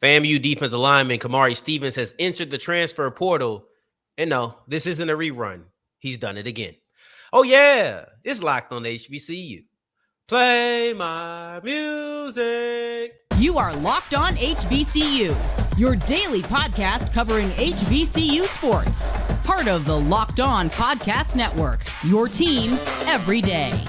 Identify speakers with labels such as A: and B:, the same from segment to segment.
A: FAMU defensive lineman Kamari Stevens has entered the transfer portal. And no, this isn't a rerun. He's done it again. Oh, yeah, it's Locked on HBCU. Play my music.
B: You are Locked on HBCU, your daily podcast covering HBCU sports. Part of the Locked On Podcast Network, your team every day.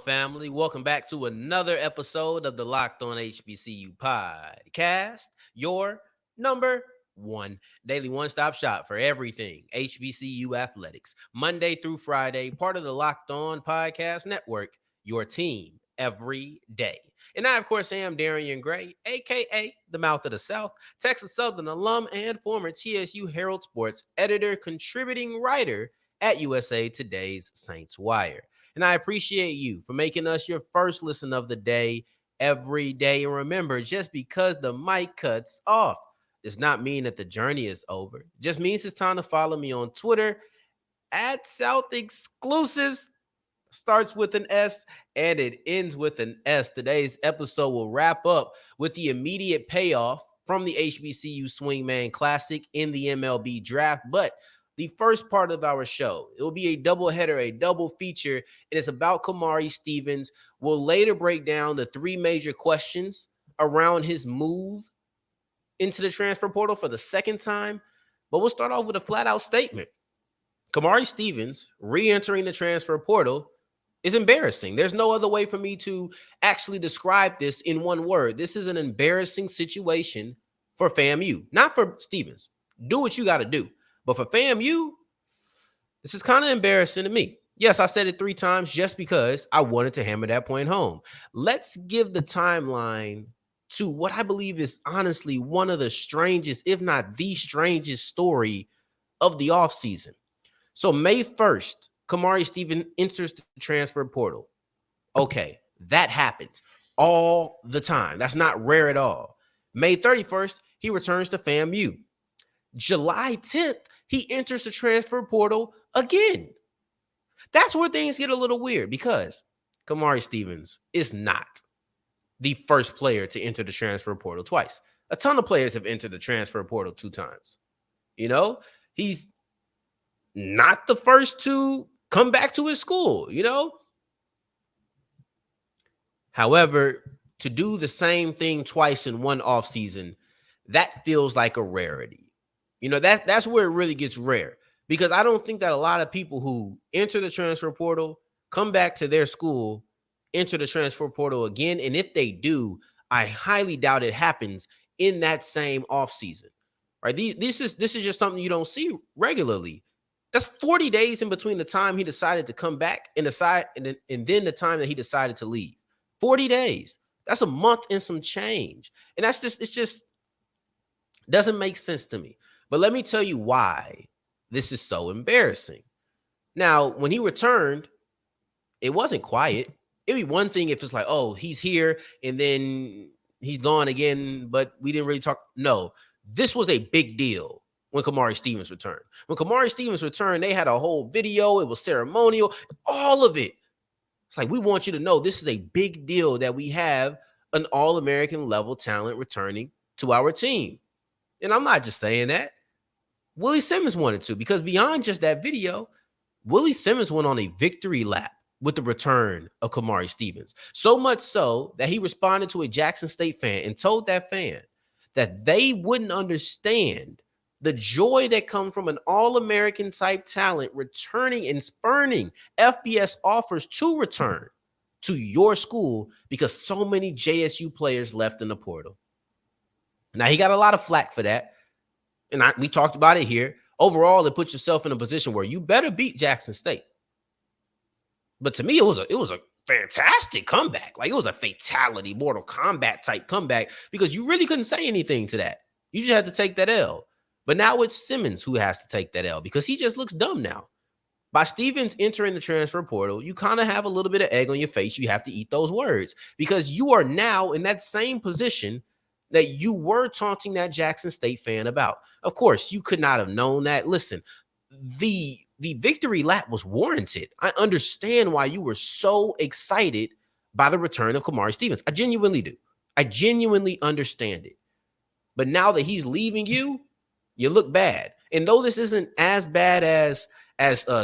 A: Family, welcome back to another episode of the Locked on HBCU podcast, your number one daily one-stop shop for everything HBCU athletics, Monday through Friday, part of the Locked On Podcast Network, your team every day. And I, of course, am Darian Gray, aka the Mouth of the South, Texas Southern alum and former TSU Herald Sports editor, contributing writer at USA Today's Saints Wire. And I appreciate you for making us your first listen of the day every day. And remember, just because the mic cuts off does not mean that the journey is over. It just means it's time to follow me on Twitter at South Exclusives. Starts with an S and it ends with an S. Today's episode will wrap up with the immediate payoff from the HBCU Swingman Classic in the MLB draft. But the first part of our show, it will be a double header, a double feature. It is about Kamari Stevens. We'll later break down the three major questions around his move into the transfer portal for the second time. But we'll start off with a flat-out statement. Kamari Stevens re-entering the transfer portal is embarrassing. There's no other way for me to actually describe this in one word. This is an embarrassing situation for FAMU, not for Stevens. Do what you got to do. But for FAMU, this is kind of embarrassing to me. Yes, I said it 3 times just because I wanted to hammer that point home. Let's give the timeline to what I believe is honestly one of the strangest, if not the strangest story of the offseason. So May 1st, Kamari Stevens enters the transfer portal. Okay, that happens all the time. That's not rare at all. May 31st, he returns to FAMU. July 10th, he enters the transfer portal again. That's where things get a little weird because Kamari Stevens is not the first player to enter the transfer portal twice. A ton of players have entered the transfer portal 2 times. You know, he's not the first to come back to his school, you know. However, to do the same thing twice in one offseason, that feels like a rarity. You know, that's where it really gets rare because I don't think that a lot of people who enter the transfer portal, come back to their school, enter the transfer portal again. And if they do, I highly doubt it happens in that same offseason, right? This is just something you don't see regularly. That's 40 days in between the time he decided to come back and then the time that he decided to leave. 40 days. That's a month and some change. And it just doesn't make sense to me. But let me tell you why this is so embarrassing. Now, when he returned, it wasn't quiet. It'd be one thing if it's like, oh, he's here and then he's gone again, but we didn't really talk. No, this was a big deal when Kamari Stevens returned. When Kamari Stevens returned, they had a whole video. It was ceremonial, all of it. It's like, we want you to know this is a big deal that we have an All-American level talent returning to our team. And I'm not just saying that. Willie Simmons wanted to, because beyond just that video, Willie Simmons went on a victory lap with the return of Kamari Stevens. So much so that he responded to a Jackson State fan and told that fan that they wouldn't understand the joy that comes from an All-American type talent returning and spurning FBS offers to return to your school because so many JSU players left in the portal. Now, he got a lot of flack for that. And we talked about it here. Overall, it puts yourself in a position where you better beat Jackson State. But to me, it was a fantastic comeback. Like, it was a fatality, Mortal Kombat type comeback because you really couldn't say anything to that. You just had to take that L. But now it's Simmons who has to take that L because he just looks dumb now. By Stevens entering the transfer portal, you kind of have a little bit of egg on your face. You have to eat those words because you are now in that same position that you were taunting that Jackson State fan about. Of course, you could not have known that. Listen, the victory lap was warranted. I understand why you were so excited by the return of Kamari Stevens. I genuinely do. I genuinely understand it. But now that he's leaving you, you look bad. And though this isn't as bad as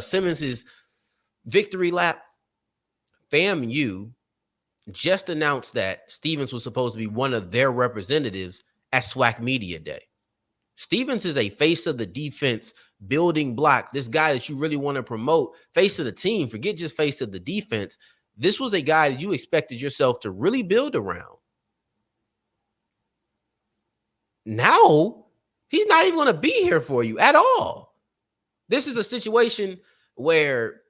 A: Simmons's victory lap, FAMU just announced that Stevens was supposed to be one of their representatives at SWAC Media Day. Stevens is a face of the defense, building block. This guy that you really want to promote, face of the team, forget just face of the defense. This was a guy that you expected yourself to really build around. Now, he's not even going to be here for you at all. This is a situation where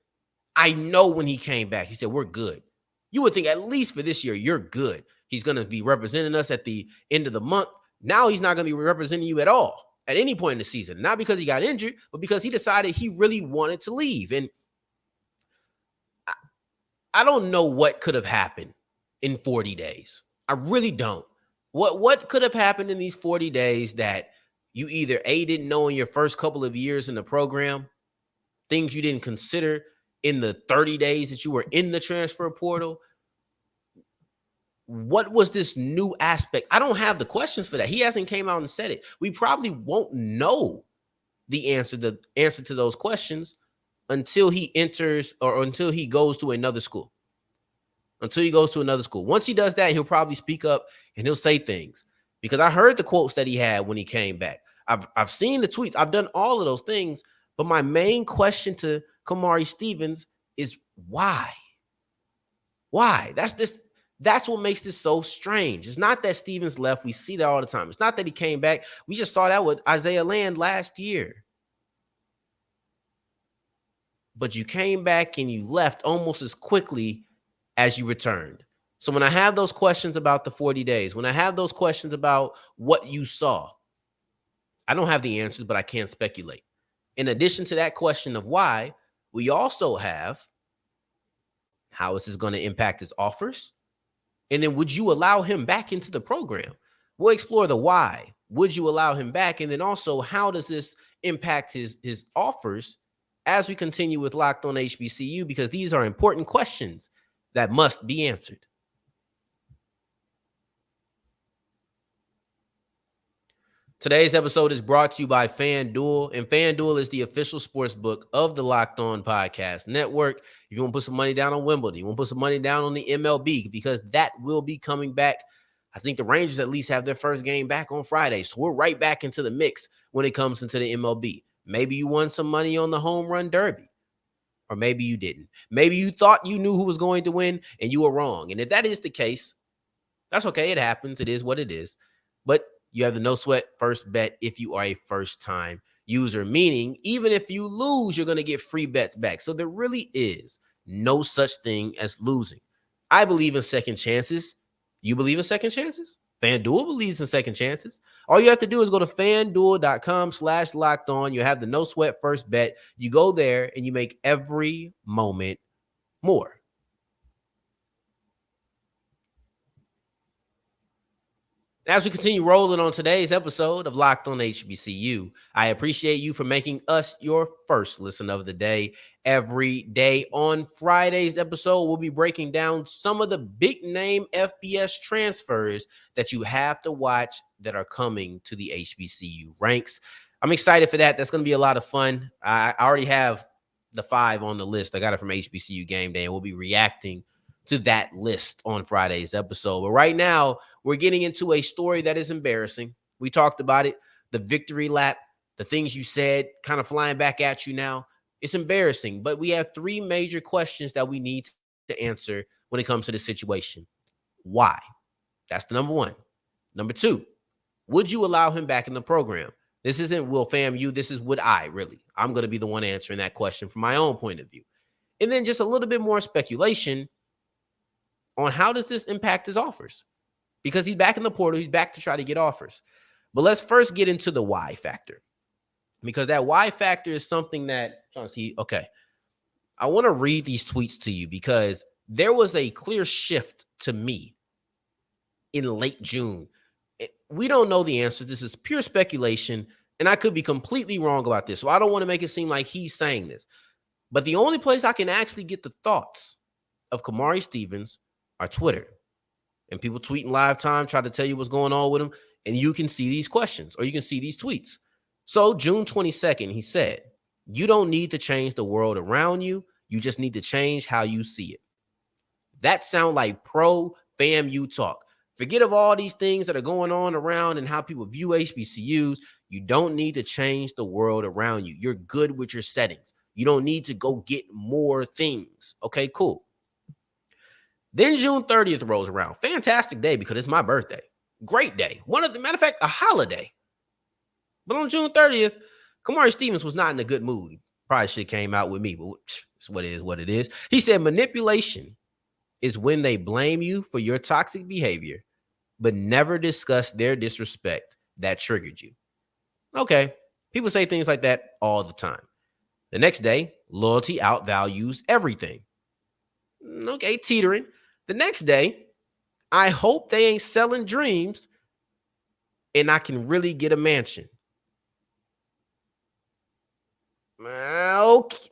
A: I know when he came back, he said, we're good. You would think at least for this year, you're good. He's going to be representing us at the end of the month. Now he's not going to be representing you at all at any point in the season. Not because he got injured, but because he decided he really wanted to leave. And I don't know what could have happened in 40 days. I really don't. What could have happened in these 40 days that you either A, didn't know in your first couple of years in the program, things you didn't consider in the 30 days that you were in the transfer portal? What was this new aspect? I don't have the questions for that. He hasn't came out and said it. We probably won't know the answer to those questions until he enters or until he goes to another school. Until he goes to another school. Once he does that, he'll probably speak up and he'll say things. Because I heard the quotes that he had when he came back. I've seen the tweets. I've done all of those things. But my main question to Kamari Stevens is why? Why? That's what makes this so strange. It's not that Stevens left. We see that all the time. It's not that he came back. We just saw that with Isaiah Land last year. But you came back and you left almost as quickly as you returned. So when I have those questions about the 40 days, when I have those questions about what you saw, I don't have the answers, but I can speculate. In addition to that question of why, we also have how is this going to impact his offers? And then would you allow him back into the program? We'll explore the why. Would you allow him back? And then also, how does this impact his offers as we continue with Locked On HBCU? Because these are important questions that must be answered. Today's episode is brought to you by FanDuel, and FanDuel is the official sports book of the Locked On Podcast Network. If you want to put some money down on Wimbledon, you want to put some money down on the MLB, because that will be coming back. I think the Rangers at least have their first game back on Friday, so we're right back into the mix when it comes into the MLB. Maybe you won some money on the home run derby, or maybe you didn't. Maybe you thought you knew who was going to win, and you were wrong. And if that is the case, that's okay. It happens. It is what it is. But you have the no sweat first bet if you are a first-time user, meaning even if you lose, you're going to get free bets back. So there really is no such thing as losing. I believe in second chances. You believe in second chances? FanDuel believes in second chances. All you have to do is go to FanDuel.com/lockedon. You have the no sweat first bet. You go there and you make every moment more. As we continue rolling on today's episode of Locked On HBCU, I appreciate you for making us your first listen of the day. Every day on Friday's episode, we'll be breaking down some of the big name FBS transfers that you have to watch that are coming to the HBCU ranks. I'm excited for that. That's going to be a lot of fun. I already have the 5 on the list. I got it from HBCU Game Day, and we'll be reacting to that list on Friday's episode. But right now, we're getting into a story that is embarrassing. We talked about it, the victory lap, the things you said kind of flying back at you now. It's embarrassing, but we have 3 major questions that we need to answer when it comes to this situation. Why? That's the number 1. Number 2, would you allow him back in the program? This isn't will FAMU, this is would I really. I'm going to be the one answering that question from my own point of view. And then just a little bit more speculation on how does this impact his offers? Because he's back in the portal. He's back to try to get offers. But let's first get into the why factor. Because that why factor is something that, okay, I want to read these tweets to you because there was a clear shift to me in late June We don't know the answer. This is pure speculation, and I could be completely wrong about this. So I don't want to make it seem like he's saying this. But the only place I can actually get the thoughts of Kamari Stevens are Twitter. And people tweeting live time, try to tell you what's going on with him. And you can see these questions or you can see these tweets. So June 22nd, he said, you don't need to change the world around you. You just need to change how you see it. That sounds like pro FAMU talk. Forget of all these things that are going on around and how people view HBCUs. You don't need to change the world around you. You're good with your settings. You don't need to go get more things. Okay, cool. Then June 30th rolls around. Fantastic day because it's my birthday. Great day. One of the matter of fact, a holiday. But on June 30th, Kamari Stevens was not in a good mood. Probably should have came out with me, but it's what it is. He said manipulation is when they blame you for your toxic behavior, but never discuss their disrespect that triggered you. Okay, people say things like that all the time. The next day, loyalty outvalues everything. Okay, teetering. The next day, I hope they ain't selling dreams and I can really get a mansion.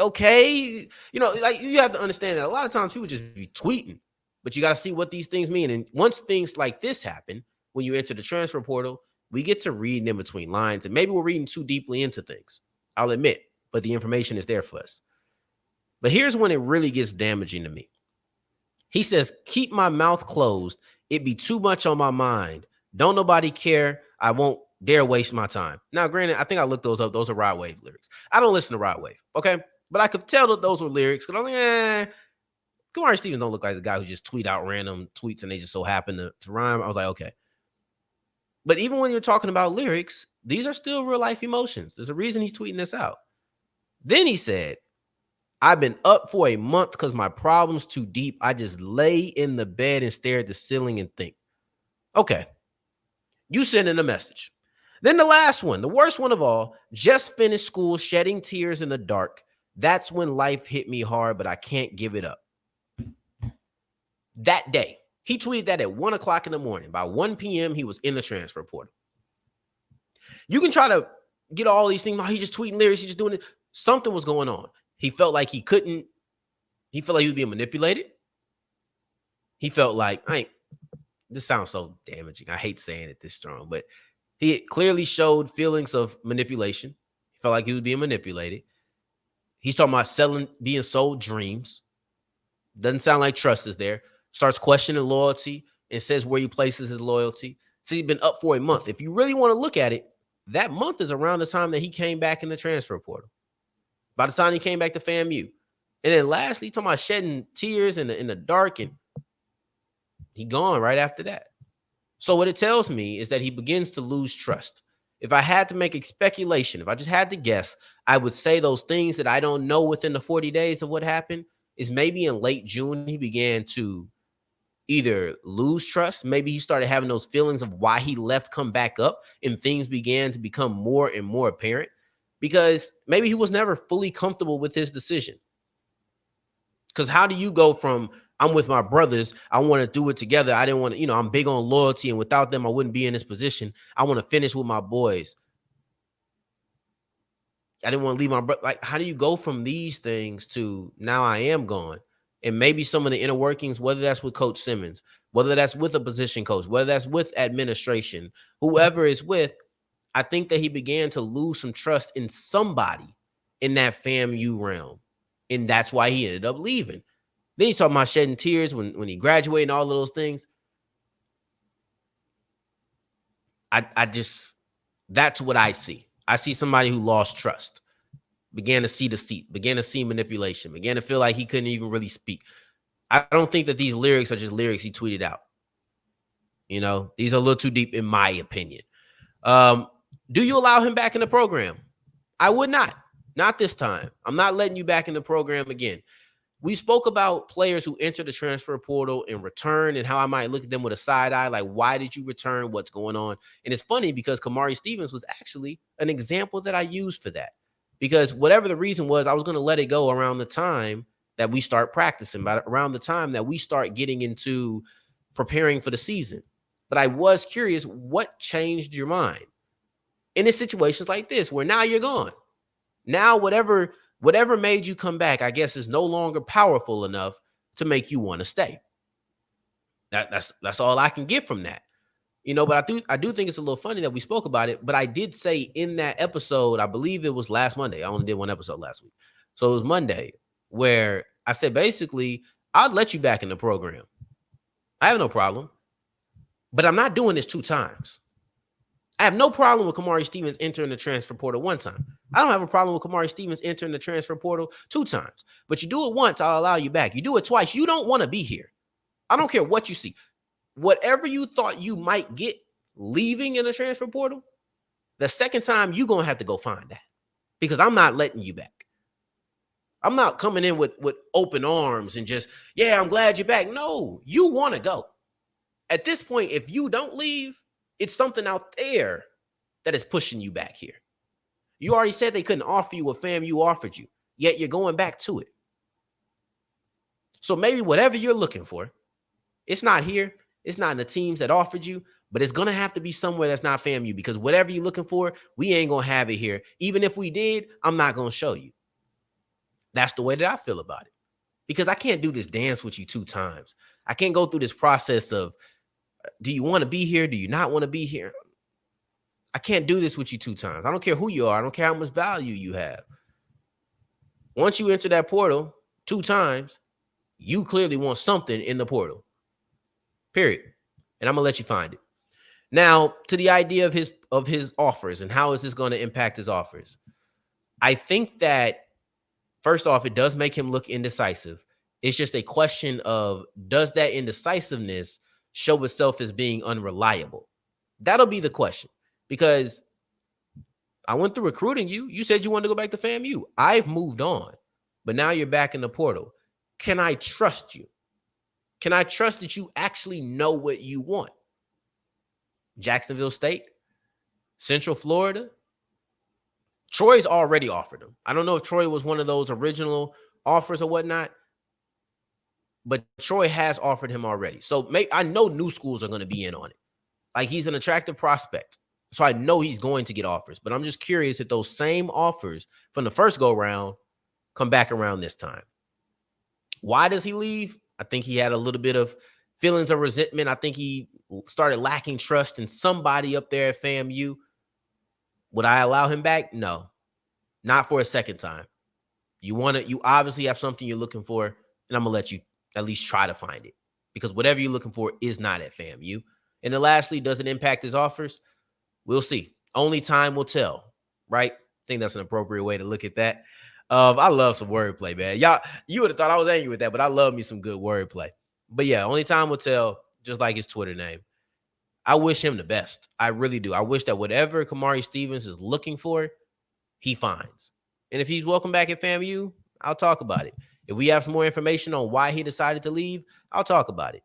A: Okay. You know, like you have to understand that a lot of times people just be tweeting, but you got to see what these things mean. And once things like this happen, when you enter the transfer portal, we get to read in between lines, and maybe we're reading too deeply into things. I'll admit, but the information is there for us. But here's when it really gets damaging to me. He says, keep my mouth closed. It be too much on my mind. Don't nobody care. I won't dare waste my time. Now, granted, I think I looked those up. Those are Rod Wave lyrics. I don't listen to Rod Wave, okay? But I could tell that those were lyrics. Because I'm like, Kamari Stevens don't look like the guy who just tweet out random tweets and they just so happen to rhyme. I was like, okay. But even when you're talking about lyrics, these are still real life emotions. There's a reason he's tweeting this out. Then he said, I've been up for a month because my problem's too deep. I just lay in the bed and stare at the ceiling and think. Okay. You send in a message. Then the last one, the worst one of all, just finished school, shedding tears in the dark. That's when life hit me hard, but I can't give it up. That day, he tweeted that at 1 o'clock in the morning. By 1 p.m., he was in the transfer portal. You can try to get all these things. Oh, he's just tweeting lyrics. He's just doing it. Something was going on. He felt like he couldn't. He felt like he was being manipulated. He felt like, this sounds so damaging. I hate saying it this strong, but he clearly showed feelings of manipulation. He felt like he was being manipulated. He's talking about being sold dreams. Doesn't sound like trust is there. Starts questioning loyalty and says where he places his loyalty. So he's been up for a month. If you really want to look at it, that month is around the time that he came back in the transfer portal. By the time he came back to FAMU. And then lastly, talking about shedding tears in the dark, and he gone right after that. So what it tells me is that he begins to lose trust. If I had to make a speculation, if I just had to guess, I would say those things that I don't know within the 40 days of what happened is maybe in late June, he began to either lose trust. Maybe he started having those feelings of why he left come back up, and things began to become more and more apparent because maybe he was never fully comfortable with his decision. Because how do you go from I'm with my brothers, I want to do it together, I didn't want to, I'm big on loyalty, and without them, I wouldn't be in this position. I want to finish with my boys. I didn't want to leave my brother. Like, how do you go from these things to now I am gone? And maybe some of the inner workings, whether that's with Coach Simmons, whether that's with a position coach, whether that's with administration, whoever is with, I think that he began to lose some trust in somebody in that FAMU realm. And that's why he ended up leaving. Then he's talking about shedding tears when he graduated and all of those things. That's what I see. I see somebody who lost trust, began to see deceit, began to see manipulation, began to feel like he couldn't even really speak. I don't think that these lyrics are just lyrics he tweeted out. These are a little too deep in my opinion. Do you allow him back in the program? I would not. Not this time. I'm not letting you back in the program again. We spoke about players who enter the transfer portal and return and how I might look at them with a side eye, like, why did you return? What's going on? And it's funny because Kamari Stevens was actually an example that I used for that. Because whatever the reason was, I was going to let it go around the time that we start practicing, around the time that we start getting into preparing for the season. But I was curious, what changed your mind in situations like this where now you're gone? Now whatever made you come back, I guess, is no longer powerful enough to make you want to stay. That's all I can get from that. But I do think it's a little funny that we spoke about it. But I did say in that episode, I believe it was last Monday. I only did one episode last week. So it was Monday, where I said, basically, I'd let you back in the program. I have no problem. But I'm not doing this 2 times. I have no problem with Kamari Stevens entering the transfer portal 1 time. I don't have a problem with Kamari Stevens entering the transfer portal 2 times. But you do it once, I'll allow you back. You do it twice, you don't want to be here. I don't care what you see. Whatever you thought you might get leaving in the transfer portal, the second time you're going to have to go find that, because I'm not letting you back. I'm not coming in with open arms and just, yeah, I'm glad you're back. No, you want to go. At this point, if you don't leave, it's something out there that is pushing you back here. You already said they couldn't offer you what FAMU offered you, yet you're going back to it. So maybe whatever you're looking for, it's not here. It's not in the teams that offered you, but it's going to have to be somewhere that's not FAMU, because whatever you're looking for, we ain't going to have it here. Even if we did, I'm not going to show you. That's the way that I feel about it, because I can't do this dance with you 2 times. I can't go through this process of, do you want to be here? Do you not want to be here? I can't do this with you 2 times. I don't care who you are. I don't care how much value you have. Once you enter that portal 2 times, you clearly want something in the portal. Period. And I'm going to let you find it. Now, to the idea of his offers and how is this going to impact his offers? I think that, first off, it does make him look indecisive. It's just a question of, does that indecisiveness show itself as being unreliable? That'll be the question, because I went through recruiting you. You said you wanted to go back to FAMU. I've moved on, but now you're back in the portal. Can I trust you? Can I trust that you actually know what you want? Jacksonville State, Central Florida. Troy's already offered him. I don't know if Troy was one of those original offers or whatnot, but Troy has offered him already. So I know new schools are going to be in on it. Like, he's an attractive prospect, so I know he's going to get offers. But I'm just curious if those same offers from the first go-round come back around this time. Why does he leave? I think he had a little bit of feelings of resentment. I think he started lacking trust in somebody up there at FAMU. Would I allow him back? No, not for a second time. You obviously have something you're looking for, and I'm going to let you at least try to find it, because whatever you're looking for is not at FAMU. And then lastly, does it impact his offers? We'll see. Only time will tell, right? I think that's an appropriate way to look at that. I love some wordplay, man. Y'all, you would have thought I was angry with that, but I love me some good wordplay. But yeah, only time will tell, just like his Twitter name. I wish him the best. I really do. I wish that whatever Kamari Stevens is looking for, he finds. And if he's welcome back at FAMU, I'll talk about it. If we have some more information on why he decided to leave, I'll talk about it.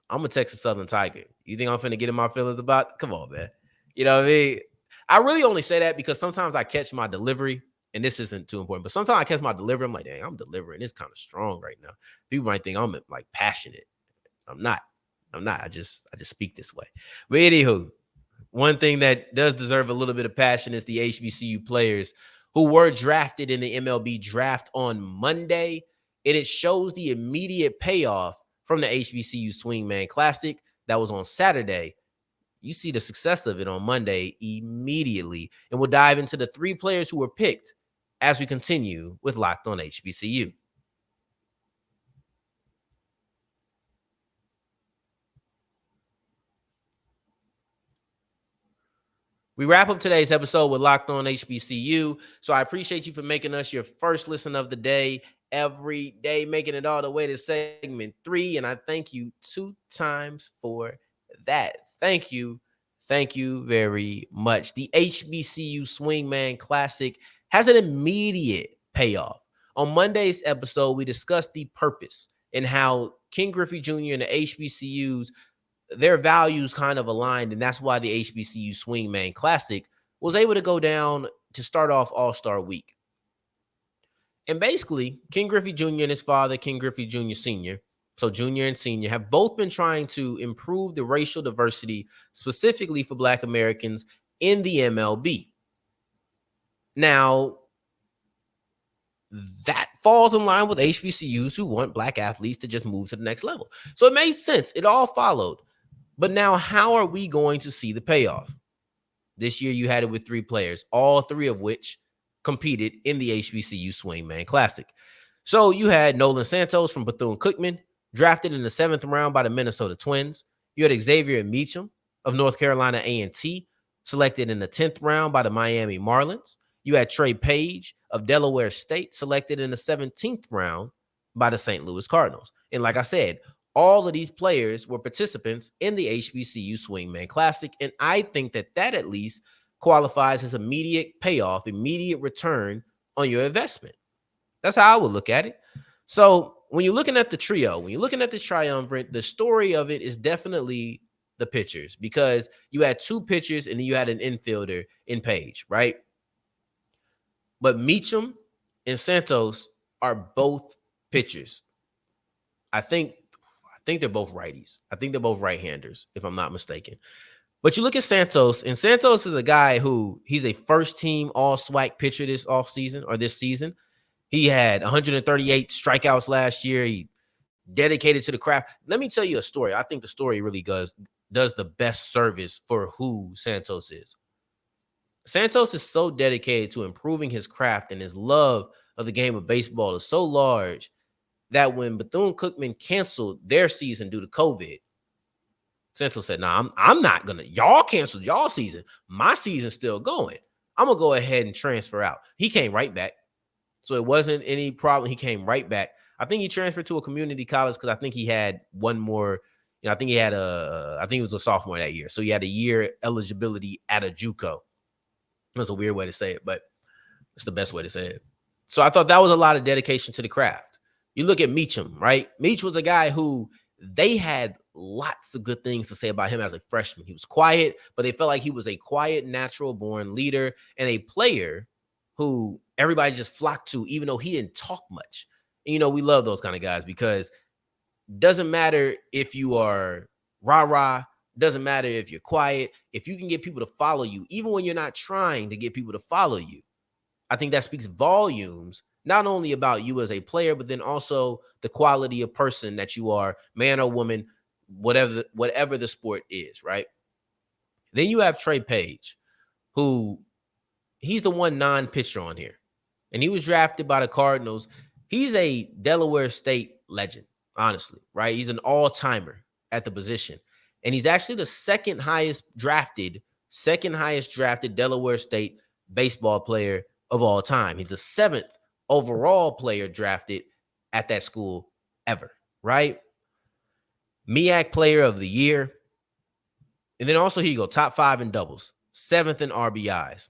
A: I'm a Texas Southern Tiger. You think I'm finna get in my feelings about? Come on, man. You know what I mean? I really only say that because sometimes I catch my delivery, and this isn't too important, but sometimes I catch my delivery. I'm like, dang, I'm delivering. It's kind of strong right now. People might think I'm like passionate. I'm not. I just speak this way. But anywho, one thing that does deserve a little bit of passion is the HBCU players who were drafted in the MLB draft on Monday. And it shows the immediate payoff from the HBCU Swingman Classic that was on Saturday. You see the success of it on Monday immediately. And we'll dive into the 3 players who were picked as we continue with Locked On HBCU. We wrap up today's episode with Locked On HBCU. So I appreciate you for making us your first listen of the day every day, making it all the way to segment 3. And I thank you 2 times for that. Thank you. Thank you very much. The HBCU Swingman Classic has an immediate payoff. On Monday's episode, we discussed the purpose and how King Griffey Jr. and the HBCUs, their values kind of aligned, and that's why the HBCU Swingman Classic was able to go down to start off All Star Week. And basically, King Griffey Jr. and his father, King Griffey Jr. Sr., so junior and senior, have both been trying to improve the racial diversity, specifically for Black Americans in the MLB. Now, that falls in line with HBCUs who want Black athletes to just move to the next level. So it made sense. It all followed. But now, how are we going to see the payoff? This year, you had it with 3 players, all 3 of which competed in the HBCU Swingman Classic. So you had Nolan Santos from Bethune-Cookman, drafted in the 7th round by the Minnesota Twins. You had Xavier Meachem of North Carolina A&T, selected in the 10th round by the Miami Marlins. You had Trey Paige of Delaware State, selected in the 17th round by the St. Louis Cardinals. And like I said, all of these players were participants in the HBCU Swingman Classic, and I think that at least qualifies as immediate payoff, immediate return on your investment. That's how I would look at it. So when you're looking at the trio, when you're looking at this triumvirate, the story of it is definitely the pitchers, because you had 2 pitchers and then you had an infielder in Paige, right? But Meachem and Santos are both pitchers. I think they're both righties. I think they're both right-handers, if I'm not mistaken. But you look at Santos, and Santos is a guy who he's a first-team all-SWAC pitcher this offseason or this season. He had 138 strikeouts last year. He dedicated to the craft. Let me tell you a story. I think the story really does the best service for who Santos is. Santos is so dedicated to improving his craft, and his love of the game of baseball is so large that when Bethune-Cookman canceled their season due to COVID, Santos said, nah, I'm not going to. Y'all canceled y'all season. My season's still going. I'm going to go ahead and transfer out. He came right back. So it wasn't any problem. He came right back. I think he transferred to a community college because I think he had one more. I think he was a sophomore that year. So he had a year eligibility at a JUCO. That's a weird way to say it, but it's the best way to say it. So I thought that was a lot of dedication to the craft. You look at Meachem, right? Meach was a guy who they had lots of good things to say about him as a freshman. He was quiet, but they felt like he was a quiet, natural-born leader and a player who everybody just flocked to, even though he didn't talk much. And, we love those kind of guys because it doesn't matter if you are rah-rah, doesn't matter if you're quiet. If you can get people to follow you, even when you're not trying to get people to follow you, I think that speaks volumes, not only about you as a player, but then also the quality of person that you are, man or woman, whatever the sport is, right? Then you have Trey Paige, who he's the one non-pitcher on here. And he was drafted by the Cardinals. He's a Delaware State legend, honestly, right? He's an all-timer at the position. And he's actually the second highest drafted Delaware State baseball player of all time. He's the 7th overall player drafted at that school ever, right? MEAC player of the year. And then also, here you go, top 5 in doubles, 7th in RBIs.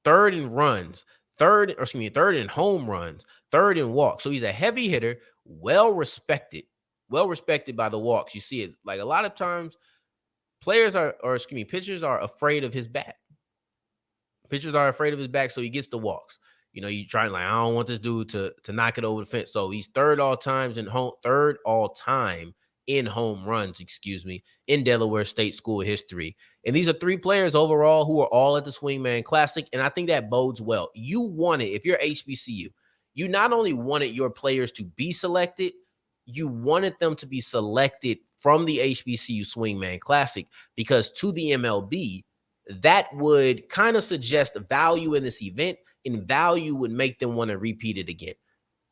A: 3rd in runs, 3rd in home runs, 3rd in walks. So he's a heavy hitter, well respected by the walks. You see it like a lot of times pitchers are afraid of his bat. Pitchers are afraid of his back, so he gets the walks. You try and I don't want this dude to knock it over the fence. So he's 3rd all time in home runs, in Delaware State school history. And these are 3 players overall who are all at the Swingman Classic, and I think that bodes well. You want it, if you're HBCU, you not only wanted your players to be selected, you wanted them to be selected from the HBCU Swingman Classic, because to the MLB, that would kind of suggest value in this event, and value would make them want to repeat it again.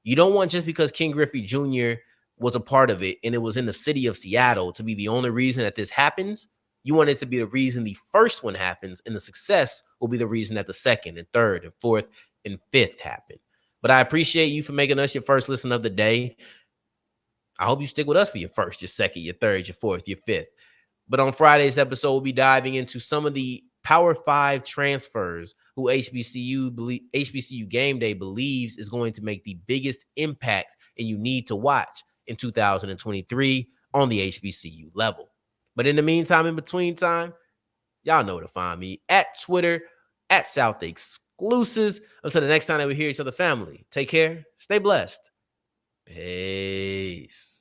A: You don't want just because Ken Griffey Jr. was a part of it and it was in the city of Seattle to be the only reason that this happens. You want it to be the reason the first one happens, and the success will be the reason that the 2nd and 3rd and 4th and 5th happen. But I appreciate you for making us your first listen of the day. I hope you stick with us for your 1st, your 2nd, your 3rd, your 4th, your 5th. But on Friday's episode, we'll be diving into some of the Power 5 transfers who HBCU Game Day believes is going to make the biggest impact and you need to watch in 2023 on the HBCU level. But in the meantime, in between time, y'all know where to find me at Twitter, at South Exclusives. Until the next time that we hear each other, family, take care, stay blessed. Peace.